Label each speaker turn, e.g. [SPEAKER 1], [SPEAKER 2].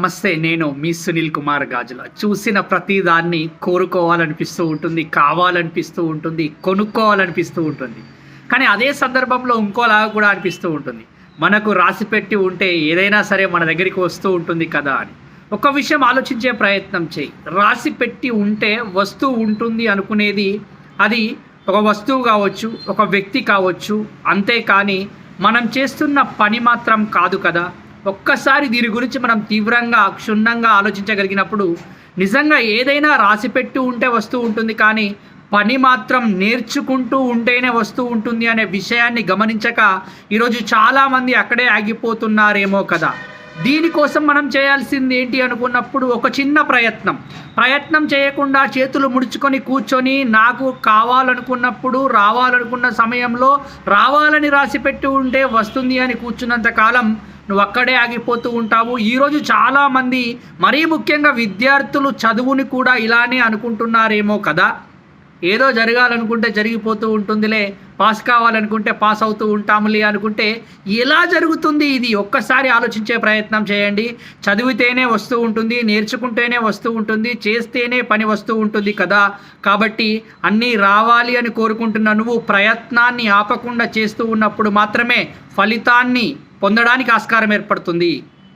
[SPEAKER 1] నమస్తే. నేను మీ సునీల్ కుమార్ గాజుల. చూసిన ప్రతిదాన్ని కోరుకోవాలనిపిస్తూ ఉంటుంది, కావాలనిపిస్తూ ఉంటుంది, కొనుక్కోవాలనిపిస్తూ ఉంటుంది. కానీ అదే సందర్భంలో ఇంకోలాగా కూడా అనిపిస్తూ ఉంటుంది. మనకు రాసిపెట్టి ఉంటే ఏదైనా సరే మన దగ్గరికి వస్తూ ఉంటుంది కదా అని. ఒక విషయం ఆలోచించే ప్రయత్నం చేయి. రాసిపెట్టి ఉంటే వస్తువు ఉంటుంది అనుకునేది అది ఒక వస్తువు కావచ్చు, ఒక వ్యక్తి కావచ్చు, అంతేకాని మనం చేస్తున్న పని మాత్రం కాదు కదా. ఒక్కసారి దీని గురించి మనం తీవ్రంగా క్షుణ్ణంగా ఆలోచించగలిగినప్పుడు నిజంగా ఏదైనా రాసిపెట్టి ఉంటే వస్తూ ఉంటుంది, కానీ పని మాత్రం నేర్చుకుంటూ ఉంటేనే వస్తూ ఉంటుంది అనే విషయాన్ని గమనించక ఈరోజు చాలామంది అక్కడే ఆగిపోతున్నారేమో కదా. దీనికోసం మనం చేయాల్సింది ఏంటి అనుకున్నప్పుడు ఒక చిన్న ప్రయత్నం చేయకుండా చేతులు ముడుచుకొని కూర్చొని నాకు కావాలనుకున్నప్పుడు రావాలనుకున్న సమయంలో రావాలని రాసిపెట్టి ఉంటే వస్తుంది అని కూర్చున్నంత కాలం నువ్వు అక్కడే ఆగిపోతూ ఉంటావు. ఈరోజు చాలామంది మరీ ముఖ్యంగా విద్యార్థులు చదువుని కూడా ఇలానే అనుకుంటున్నారేమో కదా. ఏదో జరగాలనుకుంటే జరిగిపోతూ ఉంటుందిలే, పాస్ కావాలనుకుంటే పాస్ అవుతూ ఉంటాములే అనుకుంటే ఎలా జరుగుతుంది ఇది? ఒక్కసారి ఆలోచించే ప్రయత్నం చేయండి. చదివితేనే వస్తూ ఉంటుంది, నేర్చుకుంటేనే వస్తూ ఉంటుంది, చేస్తేనే పని వస్తూ ఉంటుంది కదా. కాబట్టి అన్నీ రావాలి అని కోరుకుంటున్న నువ్వు ప్రయత్నాన్ని ఆపకుండా చేస్తూ ఉన్నప్పుడు మాత్రమే ఫలితాన్ని పొందడానికి ఆస్కారం ఏర్పడుతుంది.